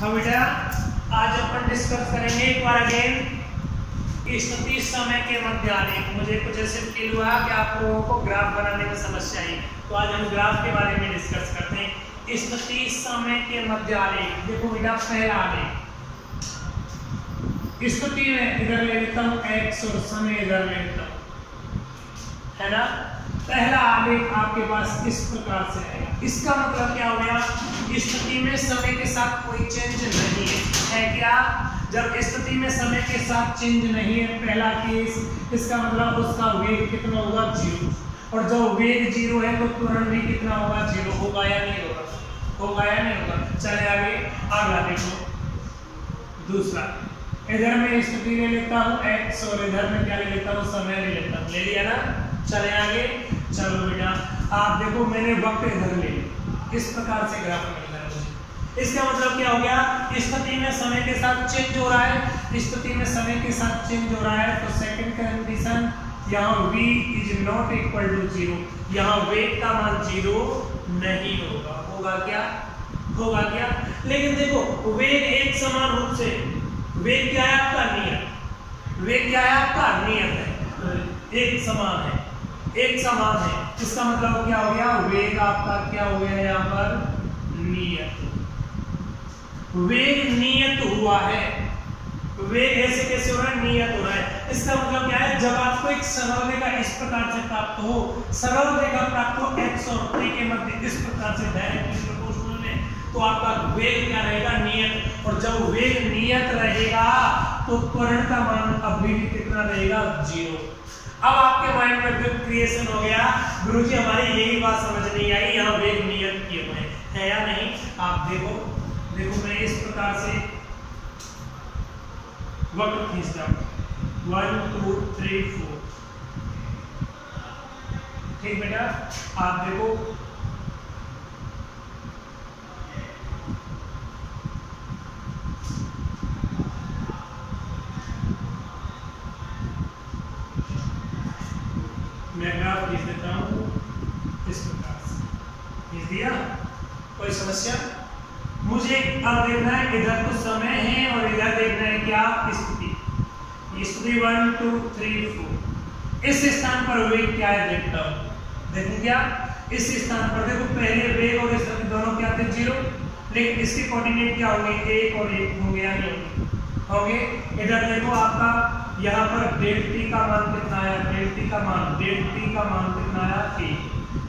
हाँ बेटा, आज अपन डिस्कस करेंगे एक बार अगेन स्थिति समय के मध्य आलेख। मुझे कुछ ऐसे फील हुआ कि आप लोगों को ग्राफ बनाने में समस्या आई, तो आज हम ग्राफ के बारे में डिस्कस करते हैं। स्थिति समय के मध्य आलेख। देखो बेटा, पहला आलेख स्थिति में इधर ले लेता हूँ x और समय इधर ले लेता हूँ, है ना। पहला आलेख आपके पास इस प्रकार से है। इसका मतलब क्या हो गया, स्थिति में समय के साथ कोई चेंज नहीं है क्या। जब स्थिति में समय के साथ चेंज नहीं है, पहला केस, इसका मतलब उसका वेग कितना होगा, 0। और जब वेग 0 है तो त्वरण भी कितना होगा, 0 होगा या नहीं होगा, होगा या नहीं होगा। चले आगे, अगला देखो दूसरा। इधर मैं स्थिति ले लेता हूँ x और इधर में क्या ले लेता हूँ, समय ले लेता हूँ। ले लिया ना। चले आगे, चलो बेटा आप देखो, मैंने वक्त इधर ले लिया, इस प्रकार से ग्राफ मिल रहा है मुझे। इसका मतलब क्या हो गया, स्थिति में समय के साथ चेंज हो रहा है, स्थिति में समय के साथ चेंज हो रहा है। तो सेकंड कंडीशन, यहाँ v is not equal to 0, यहाँ वेग का मान 0 नहीं होगा। होगा क्या, होगा क्या। लेकिन देखो, वेग एक समान रूप से, वेग क्या है आपका, नियत, वेग क्या है आपका, नियत है, एक समान है, एक समान है। इसका मतलब क्या हो गया, वेग आपका क्या हो गया यहाँ पर, नियत। वेग नियत हुआ है, वेग ऐसे कैसे हो रहा है, नियत हो रहा है। इसका मतलब क्या है, जब आपको एक सरल रेखा इस प्रकार से प्राप्त हो, सरल रेखा प्राप्त हो x और t के मध्य इस प्रकार से डायरेक्टली प्रोपोर्शनल में, तो आपका वेग क्या रहेगा, नियत। और जब वेग नियत रहेगा तो त्वरण का मान अभी भी कितना रहेगा, 0। अब आपके माइंड में फिर क्रिएशन हो गया, गुरुजी हमारी यही बात समझ नहीं आई, यहाँ वेग नियत किए हुए है या नहीं। आप देखो, देखो मैं इस प्रकार से वक्र खींचता हूँ, 1 2 3 4, ठीक बेटा। आप देखो, मैं ग्राफ खींच देता हूँ इस प्रकार से, खींच दिया, कोई समस्या। मुझे अब देखना है, इधर तो समय है और इधर देखना है क्या, स्थिति। स्थिति 1 2 3 4, इस स्थान पर वेग क्या है देखता हूँ, देखो क्या, इस स्थान पर देखो, पहले वेग और स्थिति दोनों क्या थे, 0, लेकिन इसके कोऑर्डिनेट क्या होंगे, 1 और 1 होंगे या नहीं होंगे। इधर देखो आपका यहाँ पर डेल टी का मान कितना आया, डेल टी का मान कितना आया, 1।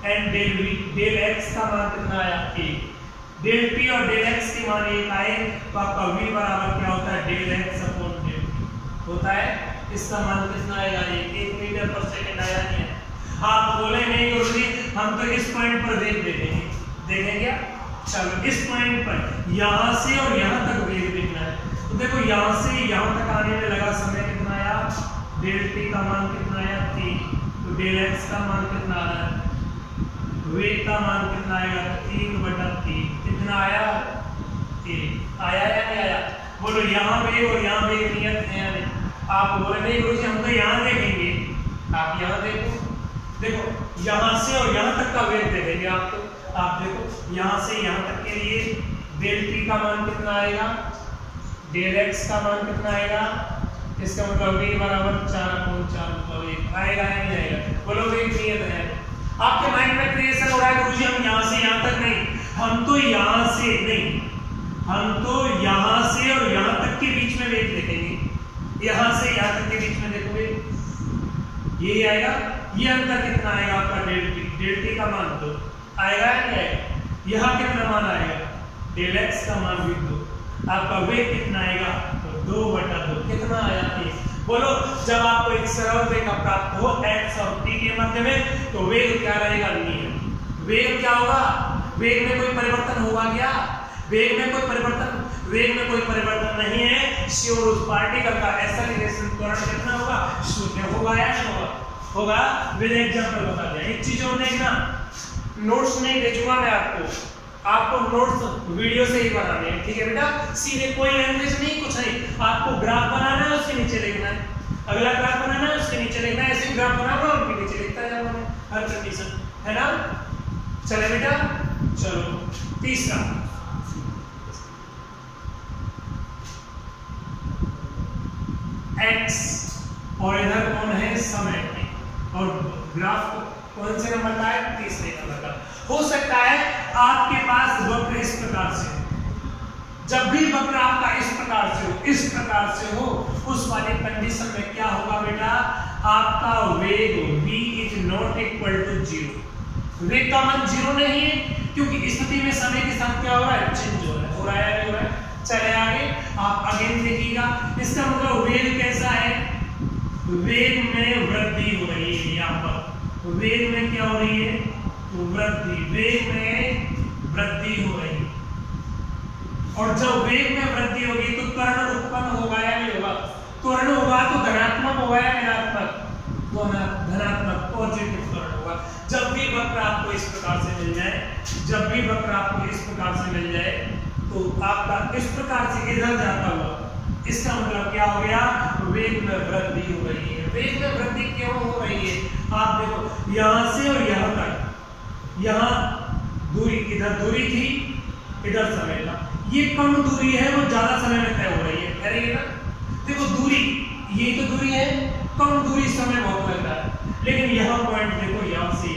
And del V, del X का मान कितना आया, 1। डेल टी और डेल एक्स के मान 1 आए तो आपका v बराबर क्या होता है, del X upon del T होता है। इसका मान कितना आएगा, 1 मीटर पर सेकंड आया नहीं है। आप बोले नहीं गुरुजी हम तो इस पॉइंट पर वेग देखेंगे, देखें क्या। चलो इस पॉइंट पर यहाँ से और यहाँ तक वेग देखना है, तो देखो यहाँ से यहाँ तक आने में लगा समय कितना आया, डेल टी का मान कितना आया, 3। तो डेल एक्स का मान कितना आ रहा है, वेग का मान कितना आएगा, 3/3, कितना आया, 1 आया या नहीं आया। बोलो यहाँ वेग और यहाँ वेग नियत है या नहीं। आप बोले नहीं गुरुजी हम तो यहाँ देखेंगे, आप यहाँ देखो, देखो यहाँ से और यहाँ तक का वेग देखेंगे आप। तो आप देखो यहाँ से यहाँ तक के लिए डेल टी का मान कितना आएगा, डेल एक्स का मान कितना आएगा, इसका मतलब v बराबर 4/4 आएगा या नहीं आएगा। बोलो वेग नियत है। आपके माइंड में क्रिएशन हो रहा है, गुरुजी हम यहाँ से यहाँ तक नहीं, हम तो यहाँ से नहीं, हम तो यहाँ से और यहाँ तक के बीच में वेग देखेंगे, यहाँ से यहाँ तक के बीच में देखोगे ये आएगा। ये अंतर कितना आएगा आपका, डेल टी का मान 2 आएगा या नहीं आएगा। यहाँ कितना मान आएगा, डेल एक्स का मान भी 2। आपका वेग कितना आएगा, तो 2/2 कितना आया, 1। बोलो जब आपको एक सरल रेखा प्राप्त हो x और t के मध्य में, तो वेग क्या रहेगा, नियत। वेग क्या होगा, वेग में कोई परिवर्तन होगा क्या, वेग में कोई परिवर्तन, वेग में कोई परिवर्तन नहीं है। श्योर उस पार्टिकल का एक्सेलरेशन त्वरण कितना होगा, 0 होगा या नहीं होगा, होगा। विद एग्जांपल बता दिया। एक चीज और देखना, नोट्स नहीं भेजूंगा मैं आपको नोट्स वीडियो से ही बनाने हैं, ठीक है बेटा। सीधे कोई लैंग्वेज नहीं, कुछ नहीं, आपको ग्राफ बनाना है उसके नीचे लिखना है, अगला ग्राफ बनाना है उसके नीचे लिखना है, ऐसे ग्राफ बनाऊंगा उनके नीचे लिखता जाऊंगा हर कंडीशन, है ना। चले बेटा, चलो तीसरा, x और इधर कौन है समय, और ग्राफ कौन से नंबर का है, तीसरे नंबर का। हो सकता है आपके पास वक्र इस प्रकार से, जब भी वक्र आपका इस प्रकार से हो उस वाले कंडीशन में क्या होगा बेटा, आपका वेग v is not equal to 0। वेग का मान 0 नहीं है, क्योंकि स्थिति में समय के साथ क्या हो रहा है, चेंज हो रहा है या नहीं हो रहा है। चले आगे, आप अगेन देखिएगा, इसका मतलब वेग कैसा है, वेग में वृद्धि हो रही है। यहाँ पर वेग में क्या हो रही है, वृद्धि, वेग में वृद्धि हो रही है। और जब वेग में वृद्धि होगी तो त्वरण उत्पन्न होगा या नहीं होगा, त्वरण होगा तो धनात्मक होगा या ऋणात्मक, धनात्मक पॉजिटिव त्वरण होगा। जब भी वक्र आपको इस प्रकार से मिल जाए, जब भी वक्र आपको इस प्रकार से मिल जाए तो आपका इस प्रकार से इधर जाता हुआ, इसका मतलब क्या हो गया, वेग में वृद्धि हो रही है। वेग में वृद्धि क्यों हो रही है, आप देखो यहां से और यहां तक, यहां दूरी, इधर दूरी थी, इधर समय था, ये कम दूरी है, वो ज्यादा समय में तय हो रही है, कह रही है ना। देखो दूरी, ये तो दूरी है, कम दूरी समय बहुत लग रहा है, लेकिन यहां पॉइंट देखो, यहां से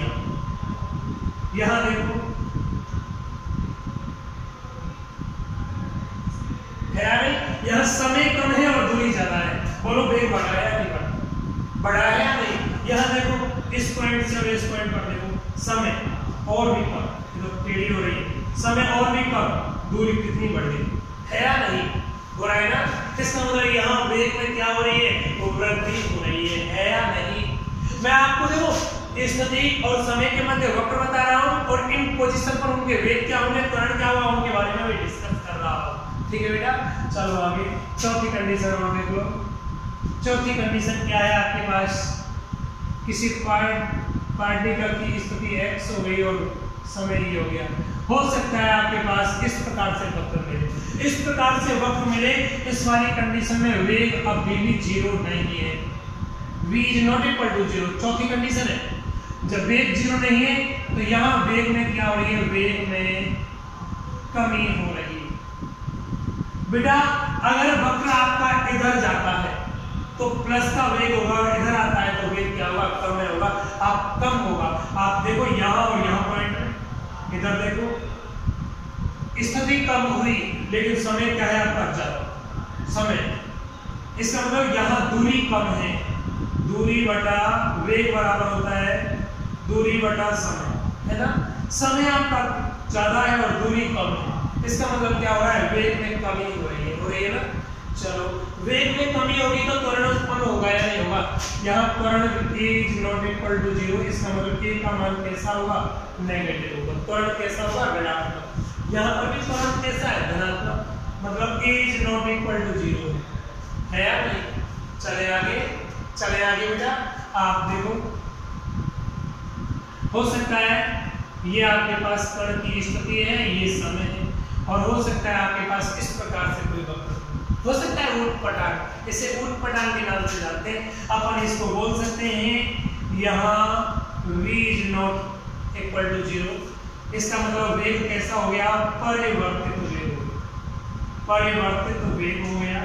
यहां देखो, यहां समय कम है और दूरी ज्यादा है। बोलो वेग बढ़ा है या नहीं बढ़ा, बढ़ा है या नहीं। यहां देखो इस पॉइंट से और इस पॉइंट पर देखो समय और भी कम, तो टेढ़ी हो रही है, समय और भी कम, दूरी कितनी बढ़ गई है या नहीं, हो रहा है ना। इसका मतलब यहाँ वेग में क्या हो रही है, वो वृद्धि हो रही है या नहीं। मैं आपको देखो स्थिति और समय के मध्य वक्र बता रहा हूँ, और इन पोजीशन पर उनके वेग क्या होंगे, त्वरण क्या हुआ, उनके बारे में भी डिस्कस कर रहा हूँ। ठीक है बेटा, चलो आगे चौथी कंडीशन और देख लो। चौथी कंडीशन क्या है आपके पास, किसी पार्टिकल की स्थिति x हो गई और समय ये हो गया। हो सकता है आपके पास इस प्रकार से वक्र मिले, इस प्रकार से वक्र मिले, इस वाली कंडीशन में वेग अब भी 0 नहीं है, v is not equal to 0। चौथी कंडीशन है, जब वेग 0 नहीं है तो यहाँ वेग में क्या हो रही है, वेग में कमी हो रही है। बेटा अगर वक्र आपका इधर जाता है तो प्लस का वेग होगा, इधर आता है तो वेग क्या होगा, कम में होगा, आप कम होगा। आप देखो यहाँ और यहाँ पॉइंट है, इधर देखो स्थिति कम हुई लेकिन समय क्या है आपका ज्यादा, समय, इसका मतलब यहाँ दूरी कम है, दूरी बटा वेग बराबर होता है दूरी बटा समय, है ना। समय आपका ज्यादा है और दूरी कम है, इसका मतलब क्या हो रहा है, वेग में कमी हो रही है ना। चलो वेग में कमी होगी तो त्वरण उत्पन्न होगा या नहीं होगा। यहाँ त्वरण a is not equal to 0, इसका मतलब a का मान कैसा होगा, नेगेटिव होगा, त्वरण कैसा होगा, ऋणात्मक। यहाँ पर भी त्वरण कैसा है, धनात्मक, मतलब a is not equal to 0 है या नहीं। चले आगे बेटा, आप देखो हो सकता है ये आपके पास कण की स्थिति है, ये समय है, और हो सकता है आपके पास इस प्रकार से कोई वक्र हो सकता है, ऊट पटांग, इसे ऊट पटांग के नाम से जानते हैं। अपन इसको बोल सकते हैं यहाँ v is not equal to 0, इसका मतलब वेग कैसा हो गया, परिवर्तित वेग हो गया, परिवर्तित वेग हो गया।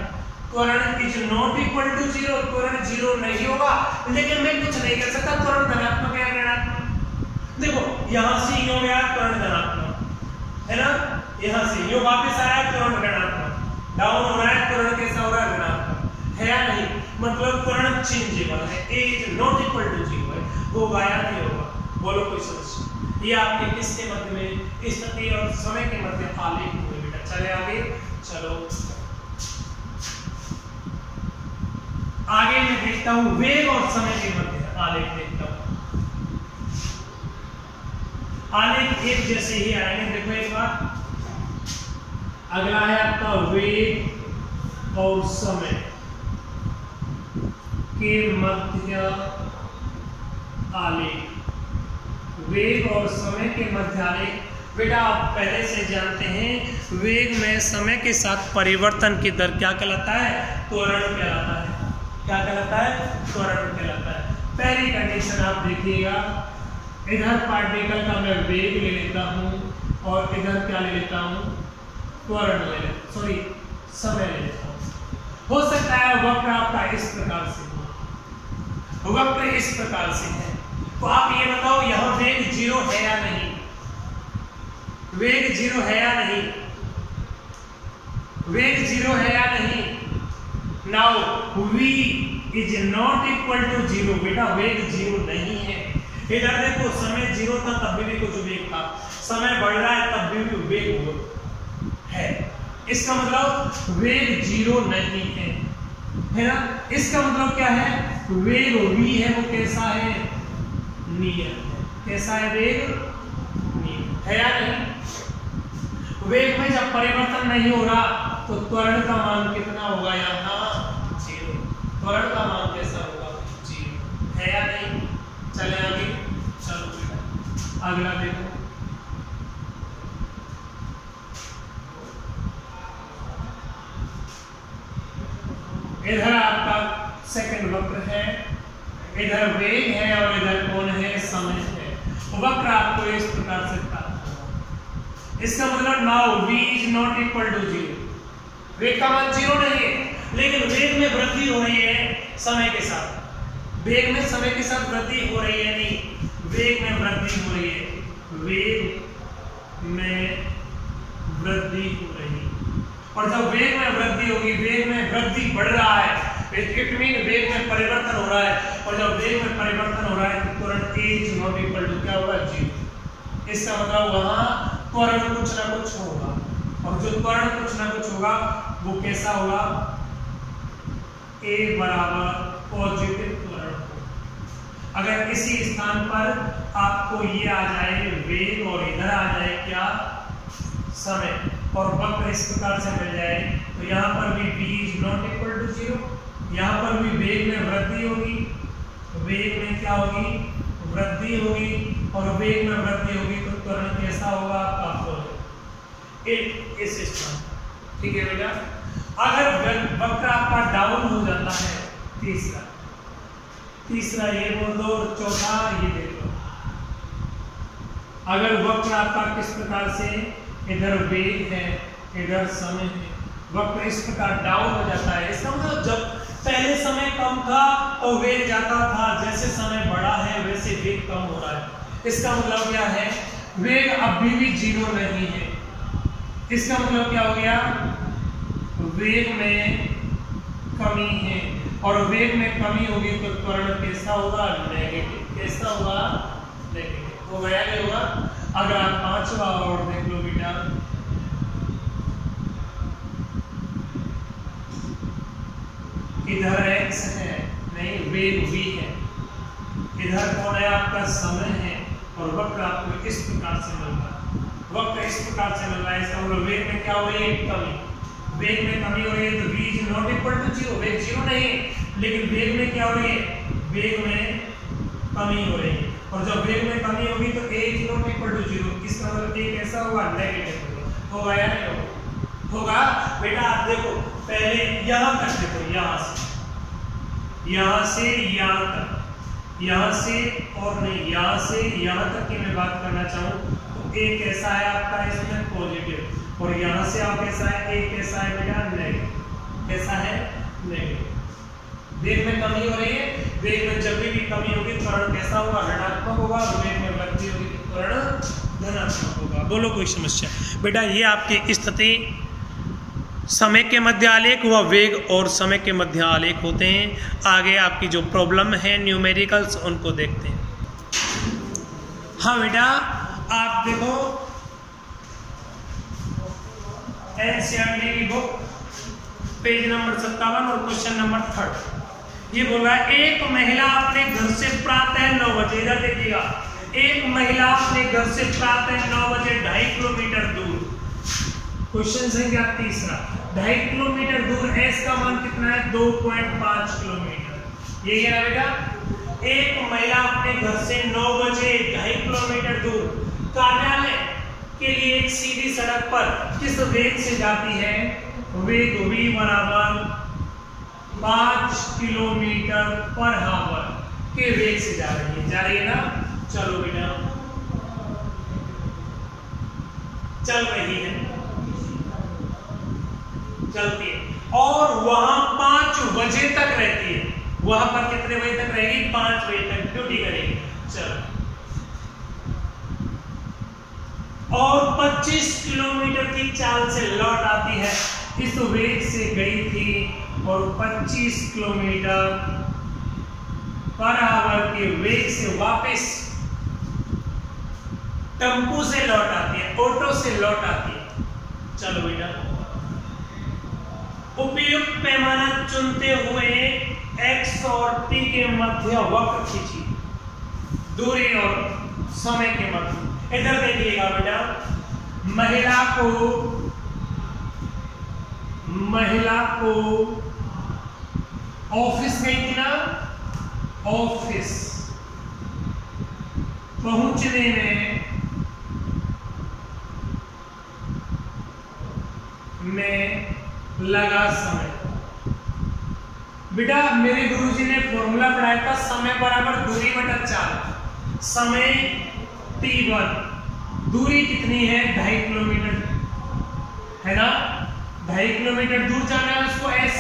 त्वरण इज नॉट इक्वल टू 0, त्वरण 0 नहीं होगा, लेकिन मैं कुछ नहीं कर सकता, त्वरण धनात्मक या ऋणात्मक। देखो यहाँ से यो गया त्वरण धनात्मक, है ना, यहाँ से यो वापस आया त्वरण ऋणात्मक, डाउन हो रहा है, त्वरण कैसा हो रहा है, ऋणात्मक, है या नहीं। मतलब त्वरण चेंजेबल है, a is not equal to 0 है, होगा या नहीं होगा, बोलो कोई समस्या। ये आपके किसके मध्य में, स्थिति और समय के मध्य आलेख हुए बेटा। चले आगे, चलो आगे मैं देखता हूं वेग और समय के मध्य आलेख देखता हूं। आलेख एक जैसे ही आएंगे, देखो एक बार, अगला है आपका वेग और समय के मध्य आलेख, वेग और समय के मध्य आलेख। बेटा आप पहले से जानते हैं वेग में समय के साथ परिवर्तन की दर क्या कहलाता है, त्वरण कहलाता है। क्या कहलाता है, त्वरण कहलाता है। पहली कंडीशन आप देखिएगा, इधर पार्टिकल का मैं वेग ले लेता हूं और इधर क्या ले लेता हूं, त्वरण ले लेता, सॉरी समय ले लेता हूं। हो सकता है वक्र आपका इस प्रकार से हो, वक्र इस प्रकार से है, तो आप ये बताओ यह वेग 0 है या नहीं, वेग 0 है या नहीं, वेग 0 है या नहीं। Now v is not equal to 0, बेटा वेग 0 नहीं है। इधर देखो समय 0 था तब भी कुछ वेग था, समय बढ़ रहा है तब भी वेग है, इसका मतलब वेग 0 नहीं है ना। इसका मतलब क्या है, वेग v है वो कैसा है, नियत है। कैसा है वेग, नियत है या नहीं। वेग में जब परिवर्तन नहीं हो रहा तो त्वरण का मान कितना होगा, यहाँ 0। त्वरण का मान कैसा होगा, 0 है या नहीं। चले आगे, चलो अगला देखो, इधर आपका सेकंड वक्र है, इधर वेग है और इधर कौन है, समय है। वक्र आपको इस प्रकार से प्राप्त होगा। इसका मतलब now v is not equal to 0, वेग का मान 0 नहीं है, लेकिन वेग में वृद्धि हो रही है समय के साथ, वेग में समय के साथ वृद्धि हो रही है, नहीं वेग में वृद्धि हो रही है, वेग में वृद्धि हो रही है। और जब वेग में वृद्धि होगी, वेग में वृद्धि बढ़ रहा है, इट मीन वेग में परिवर्तन हो रहा है, और जब वेग में परिवर्तन हो रहा है तो त्वरण a is not equal to क्या होगा, 0। इसका मतलब वहां त्वरण कुछ ना कुछ होगा, और जो त्वरण कुछ ना कुछ होगा वो कैसा होगा, a बराबर पॉजिटिव त्वरण हो। अगर इसी स्थान पर आपको ये आ जाए वेग और इधर आ जाए क्या, समय, और वक्र इस प्रकार से मिल जाए, तो यहाँ पर भी v is not equal to 0, यहाँ पर भी वेग में वृद्धि होगी, वेग में क्या होगी, वृद्धि होगी, और वेग में वृद्धि होगी तो त्वरण कैसा होगा आपका, इस स्थान, ठीक है बेटा। अगर वक्र आपका डाउन हो जाता है, तीसरा ये बोल दो, चौथा ये देख लो। अगर वक्र आपका किस प्रकार से, इधर वेग है इधर समय है, वक्र इस प्रकार डाउन हो जाता है, इसका मतलब जब पहले समय कम था तो वेग जाता था, जैसे समय बढ़ा है वैसे वेग कम हो रहा है। इसका मतलब क्या है, वेग अभी भी 0 नहीं है। इसका मतलब क्या हो गया, वेग में कमी है, और वेग में कमी होगी तो त्वरण कैसा होगा, नेगेटिव। कैसा होगा, नेगेटिव। हो गया नहीं होगा। अगर आप पांचवा और देख लो बेटा, इधर x है, नहीं वेग v है, इधर कौन है आपका, समय है, और वक्र आपको इस प्रकार से मिल रहा है, वक्र इस प्रकार से मिल रहा है। इसका मतलब वेग में क्या हो रही है, कमी, वेग में कमी हो रही है, तो v is not equal to 0, वेग 0 नहीं है, लेकिन वेग में क्या हो रही है, वेग में कमी हो रही है, और जब वेग में कमी होगी तो a is not equal to 0, इसका मतलब a कैसा होगा, नेगेटिव होगा या नहीं होगा। बेटा आप देखो, पहले यहाँ तक देखो, यहाँ से यहाँ तक, यहाँ से और नहीं, यहाँ से यहाँ तक की मैं बात करना चाहूँ तो a कैसा है आपका, इसमें पॉजिटिव, और यहाँ से आप कैसा है, a कैसा है बेटा, नेगेटिव। कैसा है, नेगेटिव। वेग में कमी हो रही है, वेग में जब भी कमी होगी त्वरण कैसा होगा, ऋणात्मक होगा, और वेग में वृद्धि होगी तो त्वरण धनात्मक होगा। बोलो कोई समस्या। बेटा ये आपकी स्थिति समय के मध्य आलेख व वेग और समय के मध्य आलेख होते हैं। आगे आपकी जो प्रॉब्लम है न्यूमेरिकल्स उनको देखते हैं। हाँ बेटा आप देखो एनसीईआरटी की बुक पेज नंबर 57 और क्वेश्चन नंबर 3 ये बोल रहा है, एक महिला अपने घर से प्रातः 9 बजे, इधर देखिएगा, एक महिला अपने घर से प्रातः 9 बजे 2.5 किलोमीटर दूर, क्वेश्चन संख्या 3, 2.5 किलोमीटर दूर s का मान कितना है, 2.5 किलोमीटर। ये है बेटा, एक महिला अपने घर से 9 बजे 2.5 किलोमीटर दूर कार्यालय के लिए एक सीधी सड़क पर किस वेग से जाती है, वेग v बराबर 5 किलोमीटर पर आवर के वेग से जा रही है ना। चलो बेटा चल रही है, चलती है, और वहां 5 बजे तक रहती है। वहां पर कितने बजे तक रहेगी? 5 बजे तक ड्यूटी करेगी। चलो, और 25 किलोमीटर की चाल से लौट आती है। इस वेग से गई थी और 25 किलोमीटर पर आवर के वेग से वापस टेम्पो से लौट आती है, ऑटो से लौट आती है। चलो बेटा, उपयुक्त पैमाना चुनते हुए x और t के मध्य वक्र खींचिए, दूरी और समय के मध्य। इधर देखिएगा बेटा, महिला को ऑफिस गई थी ना, ऑफिस पहुंचने में लगा समय। बेटा मेरे गुरुजी ने फॉर्मूला पढ़ाया था, समय बराबर दूरी बटा चाल। समय t1, दूरी कितनी है? 2.5 किलोमीटर है ना, 2.5 किलोमीटर दूर जाना है उसको s,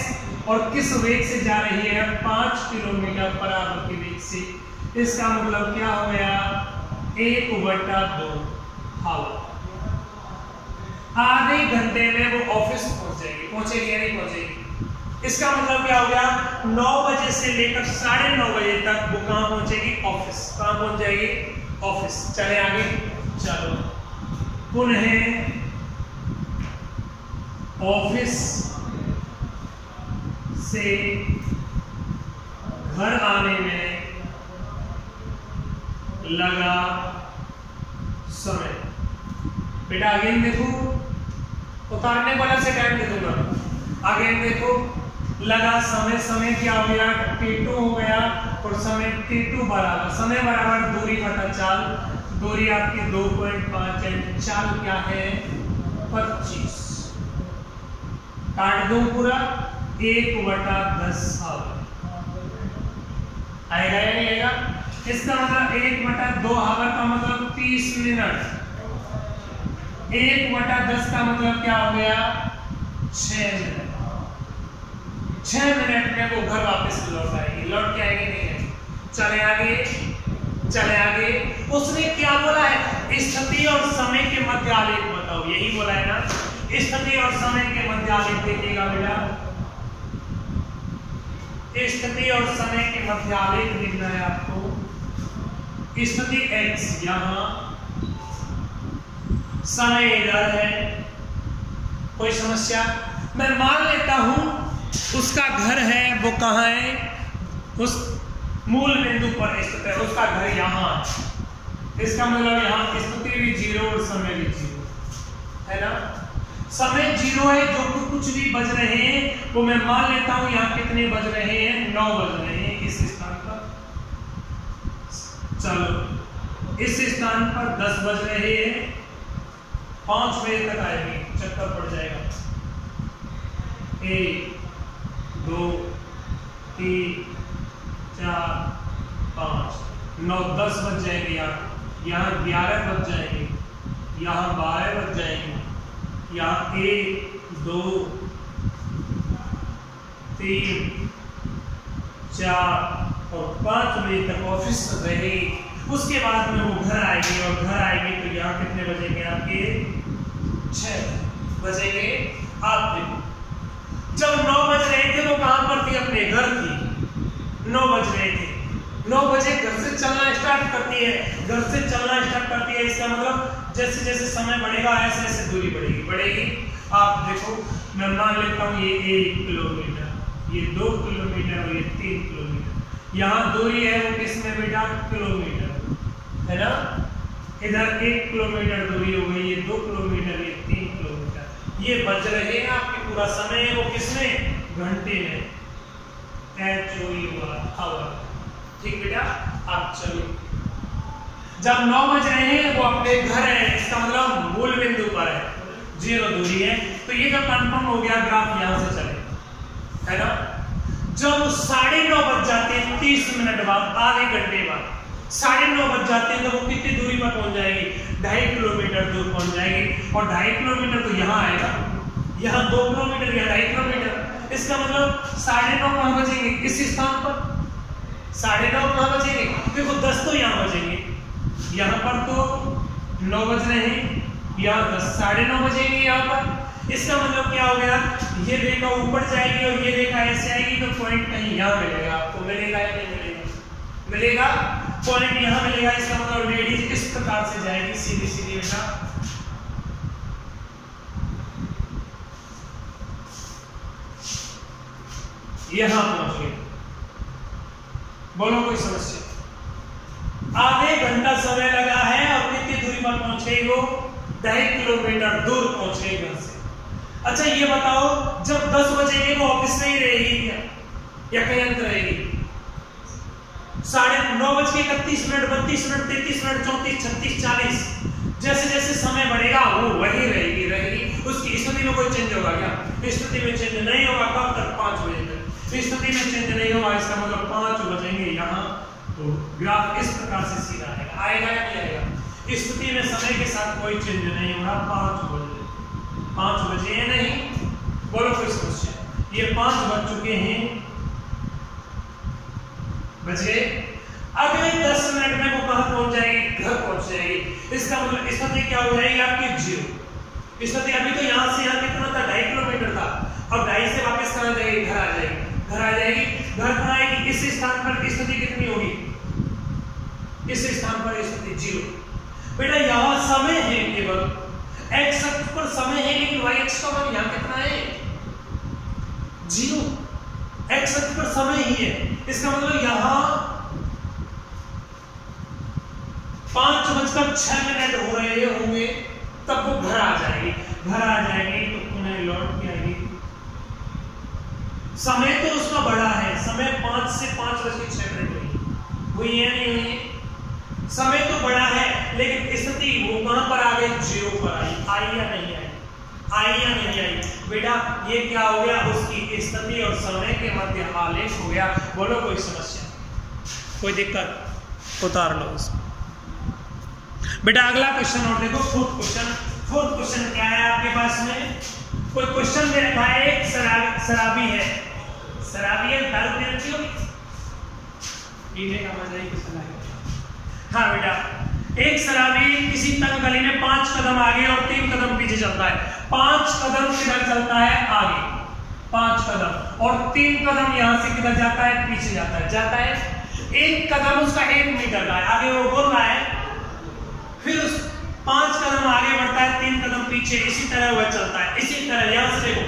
और किस वेग से जा रही है? 5 किलोमीटर पर आवर के वेग से। इसका मतलब क्या हो गया? 1/2 आवर। आधे घंटे में वो ऑफिस पहुंच जाएगी। पहुंचेगी या नहीं पहुंचेगी? इसका मतलब क्या हो गया? 9 बजे से लेकर 9:30 बजे तक वो कहां पहुंचेगी? ऑफिस। कहां पहुंच जाएगी? ऑफिस। चले आगे, चलो, पुनः ऑफिस से घर आने में लगा समय। बेटा अगेन देखो, उतारने वाला से टाइम दे दूंगा। अगेन देखो, लगा समय, समय क्या हो गया? t2 हो गया, और समय t2 बराबर, समय बराबर दूरी बटा चाल। दूरी आपकी 2.5 है, चाल क्या है? 25। काट दो पूरा, 1/10 आवर आएगा या नहीं आएगा? इसका मतलब 1/2 आवर का मतलब 30 मिनट। 1/10 का मतलब क्या हो गया? 6 मिनट। 6 मिनट में वो घर वापस लौट आएगी। लौट के आएगी नहीं है? चले आगे, चले आगे। उसने क्या बोला है? स्थिति और समय के मध्य आलेख बताओ। यही बोला है ना, स्थिति और समय के मध्य आलेख। देखिएगा बेटा, स्थिति और समय के मध्य आलेख लिखना है आपको। स्थिति x यहां, समय इधर है। कोई समस्या? मैं मान लेता हूं उसका घर है, वो कहां है? उस मूल बिंदु पर स्थित है, उसका घर यहां है। इसका मतलब यहां स्थिति भी 0 और समय भी 0 है ना। समय 0 है, जो कुछ भी बज रहे हैं वो मैं मान लेता हूं यहाँ कितने बज रहे हैं? 9 बज रहे हैं इस स्थान पर। चलो, इस स्थान पर 10 बज रहे हैं, 5 बजे तक आएगी, चक्कर पड़ जाएगा। 1 2 3 4 5 9 10 बज जाएंगे। यहाँ 11 बज जाएंगे, यहाँ 12 बज जाएंगे, यहाँ 1 2 3 4 और 5 बजे तक ऑफिस रहेगी। उसके बाद में वो घर आएगी, और घर आएगी तो यहाँ कितने बजेंगे? आपके 6 बजेंगे। आप देखो, जब 9 बज रहे थे वो कहां पर थी? अपने घर थी। 9 बज रहे थे, 9 बजे घर से चलना स्टार्ट करती है। घर से चलना स्टार्ट करती है, इसका मतलब जैसे जैसे समय बढ़ेगा ऐसे ऐसे दूरी बढ़ेगी। आप देखो, मैं मान लेता हूँ ये 1 किलोमीटर, ये 2 किलोमीटर और ये 3 किलोमीटर। यहाँ दूरी है वो किसमें बेटा? किलोमीटर है ना। इधर 1 किलोमीटर दूरी हो गई, ये 2 किलोमीटर, ये 3 किलोमीटर। ये बज रहे हैं आपके पूरा समय है वो किसमें? घंटे में। आवर। ठीक बेटा, आप चलो, जब 9 बज रहे हैं वो अपने घर है, इसका मतलब मूल बिंदु पर है, 0 दूरी है। तो ये तो कंफर्म हो गया, ग्राफ यहां से चले है ना। जब 9:30 बज जाते हैं, 30 मिनट बाद, आधे घंटे बाद 9:30 बज जाते हैं, तो वो कितनी दूरी पर पहुंच जाएगी? 2.5 किलोमीटर दूर पहुंच जाएगी। और 2.5 किलोमीटर तो यहाँ आएगा, यहाँ 2 किलोमीटर, यहाँ 2.5 किलोमीटर। इसका मतलब 9:30 कहां बजेंगे? इस स्थान पर 9:30 कहां बजेंगे? देखो 10 तो यहां बजेंगे, यहां पर तो 9 बज रहे हैं, यहाँ 9:30 बजेंगे यहाँ पर। इसका मतलब क्या हो गया? ये रेखा ऊपर जाएगी और ये रेखा ऐसे आएगी तो पॉइंट कहीं यहाँ मिलेगा आपको। मिलेगा या नहीं मिलेगा? मिलेगा, पॉइंट यहाँ मिलेगा। इसका मतलब लेडीज इस प्रकार से जाएगी सीधी सीधी बेटा, यहां पहुंच गए। बोलो कोई समस्या? आधे घंटा समय लगा है और कितनी दूरी पर पहुंच गई वो? 2.5 किलोमीटर दूर पहुंच गई घर से। अच्छा ये बताओ, जब 10 बजेगी वो ऑफिस में ही रहेगी क्या या कहीं अंदर रहेगी? 9:31, 32 मिनट, 33 मिनट, 34, 36, 40 जैसे जैसे समय बढ़ेगा वो वही रहेगी। उसकी स्थिति में कोई चेंज होगा क्या? स्थिति में चेंज नहीं होगा। कब तक? 5 बजे तक स्थिति में चेंज नहीं होगा। इसका मतलब 5 बजेंगे यहाँ तो ग्राफ इस प्रकार से सीधा आएगा या नहीं आएगा? स्थिति में समय के साथ कोई चेंज नहीं होगा। 5 बजे या नहीं? बोलो कोई समस्या? ये 5 बज चुके हैं, बजे अगले 10 मिनट में वो कहां पहुंच जाएगी? घर पहुंच जाएगी। इसका मतलब स्थिति क्या हो जाएगी आपकी? 0। स्थिति अभी तो यहां से यहां कितना था? 2.5 किलोमीटर था। अब 2.5 से वापस कहां जाएगी? घर आ जाएगी। घर आ जाएगी, घर पर आएगी। इस स्थान पर स्थिति कितनी होगी? इस स्थान पर स्थिति 0। बेटा यहां समय है, केवल x अक्ष पर समय है, लेकिन y अक्ष का मान यहां कितना है? 0। x अक्ष पर समय ही है। इसका मतलब यहां 5:06 हो रहे होंगे, तब वो घर आ जाएगी। घर आ जाएगी तो पुनः लौट के आएगी। समय तो उसका बड़ा है, समय 5 से 5:06 हुई है नहीं हुई? समय तो बड़ा है, लेकिन स्थिति वो कहां पर आ गई? 0 पर आई या नहीं आई? आई या नहीं आई? बेटा ये क्या हो गया? उसकी स्थिति और समय के मध्य आलेख हो गया। बोलो कोई समस्या? कोई दिक्कत? उतार लो उसको। बेटा अगला क्वेश्चन और देखो, फोर्थ क्वेश्चन क्या है आपके पास में? कोई क्वेश्चन दे रखा है, एक शराबी है, दारू पी रखी होगी, पीने का मजा ही कुछ अलग है। हाँ बेटा, एक शराबी किसी तंग गली में 5 कदम आगे और 3 कदम पीछे चलता है। 5 कदम किधर चलता है? आगे 5 कदम, और 3 कदम यहां से किधर जाता है? पीछे जाता है। 1 कदम उसका 1 मीटर का है, आगे वो बोल रहा है। फिर उस 5 कदम आगे बढ़ता है, 3 कदम पीछे, इसी तरह वह चलता है। इसी तरह यहां से देखो,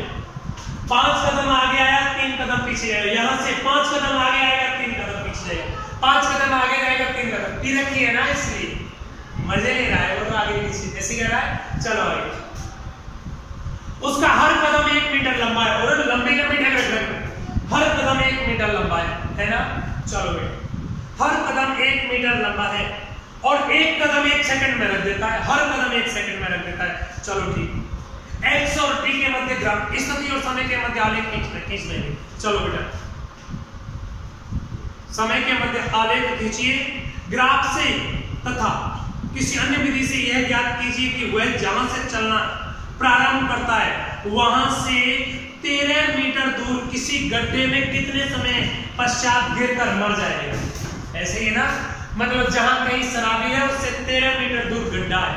5 कदम आगे आया, 3 कदम पीछे जाएगा। यहां से 5 कदम आगे आएगा, 3 कदम पीछे जाएगा। 5 कदम आगे जाएगा, 3 कदम। पी रखी है ना, इसलिए मजे ले रहा है वो, तो आगे पीछे ऐसे कर रहा है। चलो आगे, उसका हर कदम 1 मीटर लंबा है, और लंबी हर कदम 1 मीटर लंबा है ना? चलो बेटा, हर कदम 1 मीटर लंबा है और 1 कदम 1 सेकंड में रख देता है। हर कदम 1 सेकंड में रख देता है। चलो ठीक, x और t के मध्य ग्राफ, स्थिति और समय के मध्य आलेख खींच लेंगे। चलो बेटा, समय के मध्य आलेख खींचिए ग्राफ से, तथा किसी अन्य विधि से यह ज्ञात कीजिए कि वह जहां से चलना प्रारंभ करता है वहां से 13 मीटर दूर किसी गड्ढे में कितने समय पश्चात गिरकर मर जाएगा। ऐसे ही ना, मतलब जहां कहीं शराबी है उससे 13 मीटर दूर गड्ढा है,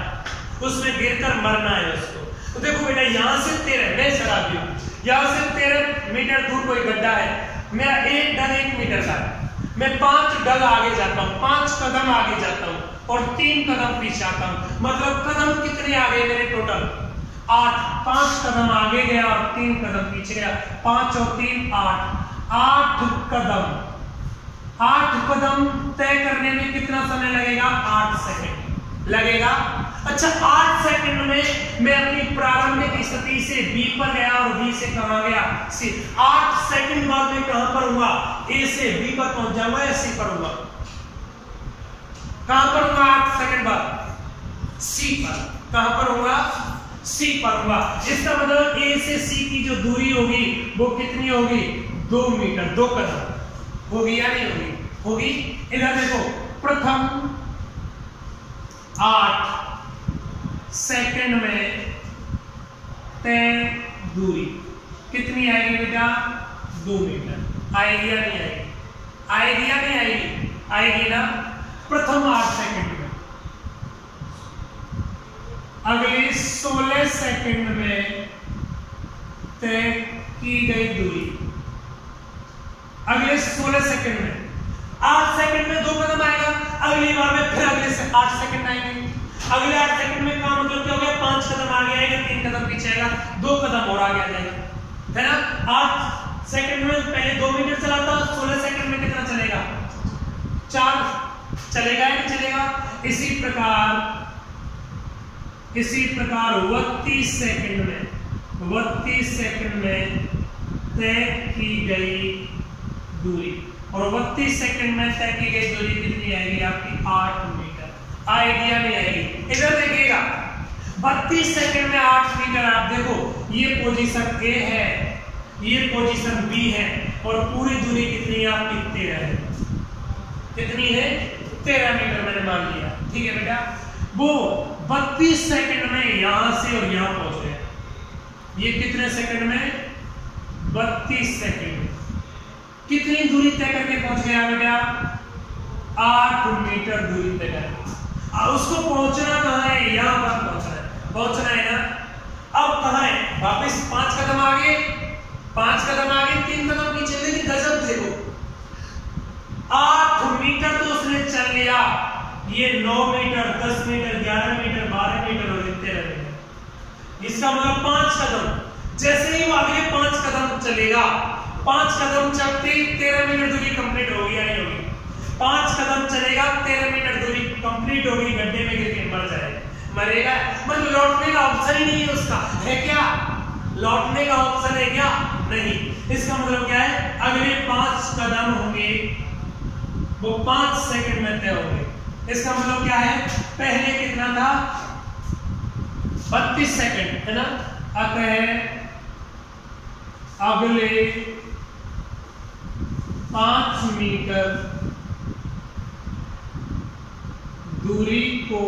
उसमें गिरकर मरना है उसको। तो देखो बेटा, यहां से 13, मैं शराबी हूं, यहां से 13 मीटर दूर कोई गड्ढा है, मेरा एक डग 1 मीटर का है, मैं 5 डग आगे जाता हूं, 5 कदम आगे जाता हूं और 3 कदम पीछे आता हूं। मतलब कदम कितने आगे मेरे? टोटल 8। 5 कदम आगे गया और 3 कदम पीछे गया, 5 और 3 8 कदम। 8 कदम तय करने में कितना समय लगेगा? 8 सेकंड लगेगा। अच्छा, 8 सेकंड में मैं अपनी प्रारंभिक स्थिति से B पर गया और B से कहां गया? C। 8 सेकंड बाद में कहां पर हुआ? A से B पर पहुंच जाऊंगा या C पर हुआ? कहां पर हुआ 8 सेकंड बाद? C पर। कहां पर होगा? C पर हुआ। इसका मतलब A से C की जो दूरी होगी वो कितनी होगी? 2 मीटर, 2 कदम होगी या नहीं होगी? होगी। इधर देखो, प्रथम 8 सेकंड में तय दूरी, कितनी आएगी बेटा? 2 मीटर। आएगी या नहीं आएगी? आएगी या नहीं आएगी? आएगी ना। प्रथम 8 सेकंड में, अगले 16 सेकंड में तय की गई दूरी, अगले 16 सेकंड में 8 सेकंड में 2 कदम आएगा, अगली बार में फिर अगले से 8 सेकंड आएंगे, अगले 8 सेकंड में काम मतलब क्या हो गया? 5 कदम आगे आएगा, 3 कदम पीछे आएगा, 2 कदम और आगे आ जाएगा, है ना। 8 सेकंड में पहले 2 मीटर चला था, 16 सेकंड में कितना चलेगा? 4 चलेगा या नहीं चलेगा? इसी प्रकार 32 सेकंड में तय की गई दूरी, और 32 सेकंड में तय की गई दूरी कितनी आएगी आपकी? 8 मीटर। आएगी या नहीं आएगी? इधर देखिएगा, 32 सेकंड में 8 मीटर। आप देखो ये पोजीशन ए है, ये पोजीशन बी है, और पूरी दूरी कितनी है आपकी? 13 है। कितनी है? 13 मीटर मैंने मान लिया, ठीक है बेटा। वो 32 सेकंड में यहां से और यहां पहुंच गए। ये कितने सेकंड में? 32 सेकंड में कितनी दूरी तय करके पहुंच गया बेटा? 8 मीटर दूरी तय करके। अब उसको पहुंचना कहां है? यहां पर पहुंचना है ना। अब कहां है? वापस 5 कदम आगे, 3 कदम पीछे। लेकिन गजब देखो, 8 मीटर तो उसने चल लिया, ये 9 मीटर, 10 मीटर, 11 मीटर, 12 मीटर और 13 मीटर। इसका मतलब 5 कदम। जैसे ही वो आगे 5 कदम चलेगा, 5 कदम चलते 13 मीटर दूरी कंप्लीट होगी या नहीं होगी? 5 कदम चलेगा, 13 मीटर दूरी कंप्लीट होगी, गड्ढे में गिर के मर जाएगा, मरेगा। मतलब लौटने का ऑप्शन ही नहीं है उसका, है क्या? लौटने का ऑप्शन है क्या? नहीं। इसका मतलब क्या है? अगले 5 कदम होंगे वो 5 सेकंड में तय होंगे। इसका मतलब क्या है? पहले कितना था? 32 सेकंड, है ना। अतः अगले 5 मीटर दूरी को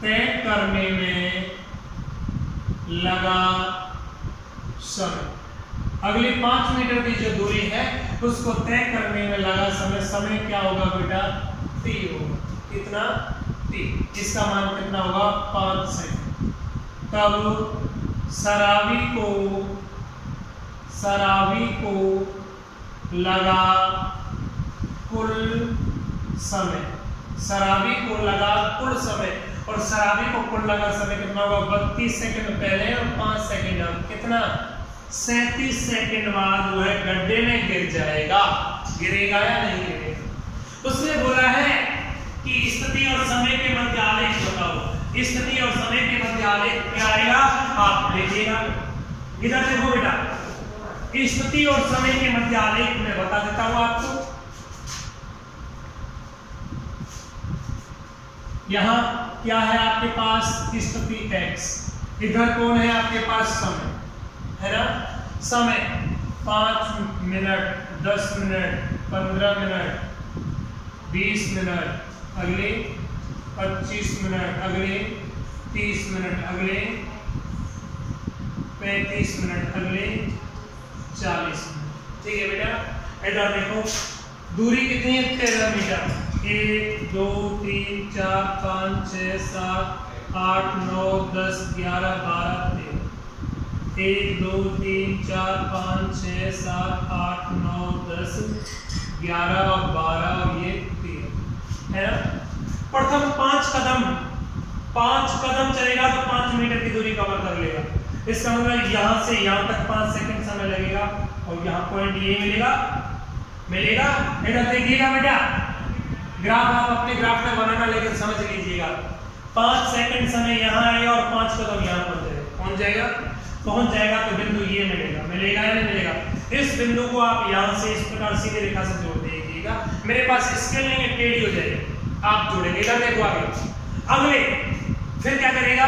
तय करने में लगा समय। अगली 5 मीटर की जो दूरी है उसको तय करने में लगा समय क्या होगा बेटा? t होगा। कितना? t। इसका मान कितना होगा? 5 सेकंड। तब सराबी को लगा कुल समय, और सराबी को कुल लगा समय कितना होगा? 32 सेकंड पहले और 5 सेकंड अब कितना? 37 सेकंड बाद वो है गड्ढे में गिर जाएगा। गिरेगा या नहीं गिरेगा? उसने बोला है कि स्थिति और समय के मध्य आलेख बताओ। स्थिति और समय के मध्य आलेख क्या आएगा? आप लिखिएगा। इधर देखो बेटा, स्थिति और समय के मध्य आलेख में बता देता हूं आपको। यहां क्या है आपके पास? स्थिति x, इधर कौन है आपके पास? समय, है ना। समय 5 मिनट, 10 मिनट, 15 मिनट, 20 मिनट, अगले 25 मिनट, अगले 30 मिनट, अगले 35 मिनट, अगले 40 मिनट। ठीक है बेटा। इधर देखो दूरी कितनी है? 13 मीटर। 1 2 3 4 5 6 7 8 9 10 11 12 13। 1 2 3 4 5 6 7 8 9 10 11 और 12 और ये 13, है ना। प्रथम 5 कदम चलेगा तो 5 मीटर की दूरी कवर कर लेगा। इसका मतलब यहां से यहां तक 5 सेकंड समय लगेगा, और यहां पॉइंट ये मिलेगा। इधर देखिएगा बेटा, ग्राफ आप अपने ग्राफ में बनाना, लेकिन समझ लीजिएगा। 5 सेकंड समय यहां आएगा और 5 कदम यहां पहुंच जाएगा तो बिंदु ये मिलेगा या नहीं मिलेगा? इस बिंदु को आप यहां से इस प्रकार सीधे रेखा से जोड़ दीजिएगा। मेरे पास स्केल नहीं है, टेढ़ी हो जाएगी, आप जोड़ेंगे। इधर देखो अगले फिर क्या करेगा?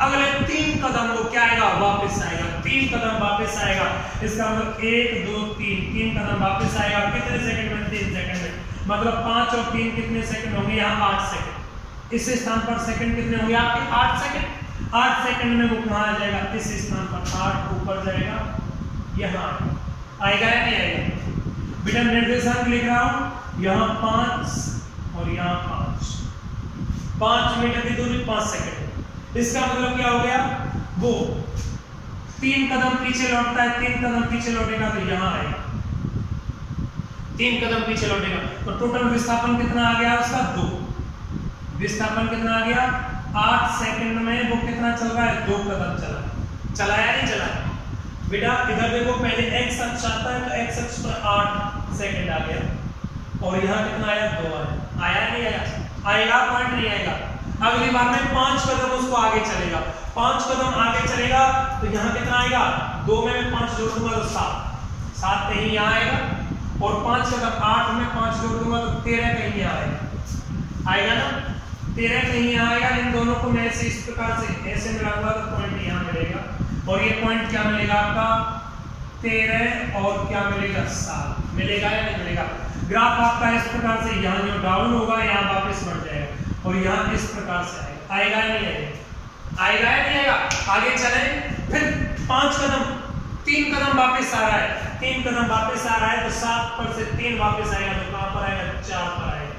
अगले 3 कदम वो क्या आएगा? वापस आएगा। 3 कदम वापस आएगा। इसका मतलब 1 2 3 कदम वापस आएगा। कितने सेकंड में? 3 सेकंड में। मतलब 5 और 3 कितने सेकंड होंगे? यहाँ 8 सेकंड। इस स्थान पर सेकंड कितने होंगे आपके? 8 सेकंड। 8 सेकंड में वो कहाँ आ जाएगा, इस स्थान पर 8 ऊपर जाएगा, यहाँ आएगा या नहीं आएगा। बेटा निर्देशांक लिख रहा हूं, यहाँ 5 और यहाँ 5 मीटर की दूरी 5 सेकंड। इसका मतलब क्या हो गया, वो 3 कदम पीछे लौटता है, 3 कदम पीछे लौटेगा तो यहाँ आएगा, 3 कदम पीछे लौटेगा तो टोटल विस्थापन कितना आ गया उसका, 2। विस्थापन कितना आ गया, 8 सेकंड में वो कितना चल रहा है, 2 कदम चला या नहीं चला। बेटा इधर देखो, पहले x अक्ष आता है तो x अक्ष पर 8 सेकंड आ गया और यहाँ कितना आया, 2 आया। आया नहीं आया, आएगा पॉइंट नहीं आएगा। अगली बार में 5 कदम उसको आगे चलेगा, 5 कदम आगे चलेगा तो यहाँ कितना आएगा, 2 में मैं 5 जोड़ दूंगा तो 7 कहीं यहाँ आएगा, और 5 कदम 8 में 5 जोड़ दूंगा तो 13 कहीं यहाँ आएगा, आएगा ना, 13 कहीं यहाँ आएगा। इन दोनों को मैं ऐसे इस प्रकार से ऐसे मिलाऊंगा तो पॉइंट यहाँ मिलेगा, और ये पॉइंट क्या मिलेगा आपका, 13 और क्या मिलेगा, 7 मिलेगा या नहीं मिलेगा। ग्राफ आपका इस प्रकार से यहाँ जो डाउन होगा यहाँ वापस बढ़ जाएगा और यहाँ इस प्रकार से आएगा या नहीं आएगा, आएगा या नहीं आएगा। आगे चले, फिर 5 कदम, 3 कदम वापस आ रहा है, 3 कदम वापस आ रहा है तो 7 पर से 3 वापस आएगा तो कहां पर आएगा, 4 पर आएगा,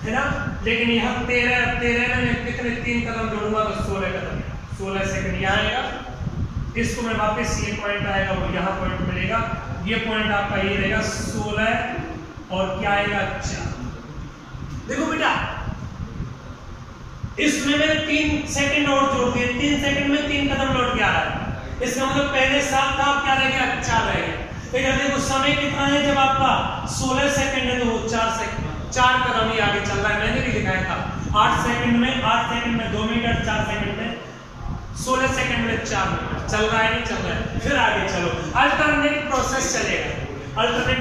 है ना। लेकिन यहाँ 13 में कितने 3 कदम जोड़ूंगा तो 16 कदम, 16 सेकंड यहाँ आएगा। इसको मैं वापस, ये पॉइंट आएगा और यहाँ पॉइंट मिलेगा, ये पॉइंट आपका ये रहेगा 16 और क्या आएगा, 4। देखो बेटा इसमें मैंने 3 सेकंड और जोड़ दिए, 3 सेकंड में 3 कदम लौट के आ रहा है, इसका मतलब पहले 7 था, अब क्या रह गया, 4 रह गया। इधर देखो समय कितना है, जब आपका 16 सेकंड है तो वो 4 कदम ही आगे चल रहा है, मैंने भी दिखाया था। 8 सेकंड में 2 मीटर, 4 सेकंड में 16 सेकंड में 4 मीटर चल रहा है, नहीं चल रहा है। फिर आगे चलो, अल्टरनेट प्रोसेस चलेगा, अल्टरनेट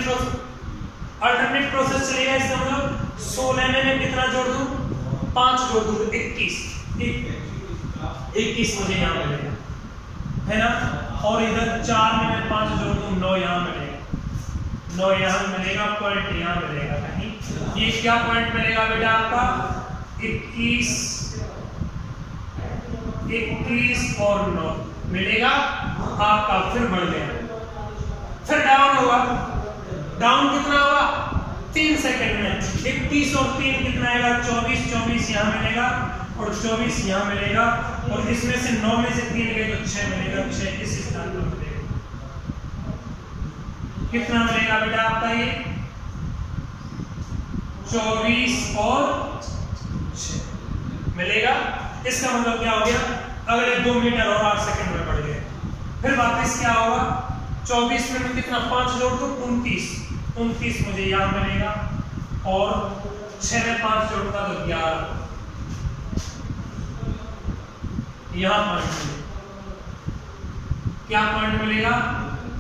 प्रोसेस चलेगा। इसका मतलब 16 में मैं कितना जोड़ दूं, 5 जोड़ दूं, 21 मुझे यहाँ मिलेगा, है ना। और इधर 4 में मैं 5 जोड़ दूं, 9 यहाँ मिलेगा, 9 यहाँ मिलेगा, पॉइंट यहाँ मिलेगा कहीं। ये क्या पॉइंट मिलेगा बेटा आपका, 21 और 9 मिलेगा आपका। फिर बढ़ गया, फिर डाउन होगा, डाउन कितना होगा, 3 सेकंड में 21 और 3 कितना आएगा, 24 यहाँ मिलेगा और 24 यहाँ मिलेगा, और इसमें से 9 में से 3 गए तो 6 मिलेगा, 6 इस स्थान पर मिलेगा। कितना मिलेगा बेटा आपका, ये 24 और 6 मिलेगा। इसका मतलब क्या हो गया, अगले 2 मीटर और 8 सेकंड में बढ़ गए। फिर वापस क्या होगा, 24 में मैं कितना 5 जोड़ दूं, 29 मुझे यहाँ मिलेगा, और 6 में 5 जोड़ूंगा तो 11 यहाँ पॉइंट मिलेगा। क्या पॉइंट मिलेगा,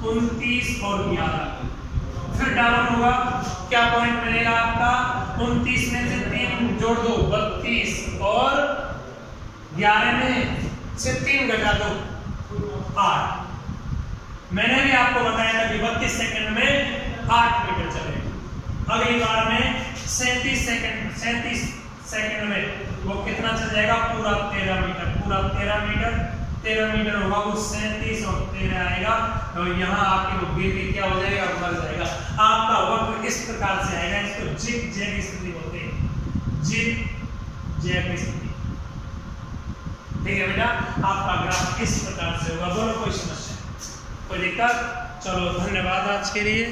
29 और 11। फिर डाउन होगा, क्या पॉइंट मिलेगा आपका, 29 में से 3 जोड़ दो, 32 और 11 में से 3 घटा दो, 8। मैंने भी आपको बताया था कि 32 सेकंड में 8 मीटर चलेगा। अगली बार में 37 सेकंड में वो कितना चल जाएगा, पूरा 13 मीटर, पूरा 13 मीटर होगा, वो 37 और 13 आएगा, और यहाँ आपके वो गिर के क्या हो जाएगा, बढ़ जाएगा। आपका वक्र इस प्रकार से आएगा, इसको जिग जैग स्थिति बोलते हैं, जिग जैग स्थिति। ठीक है बेटा, आपका ग्राफ इस प्रकार से होगा। बोलो कोई समस्या, कोई दिक्कत? चलो धन्यवाद आज के लिए।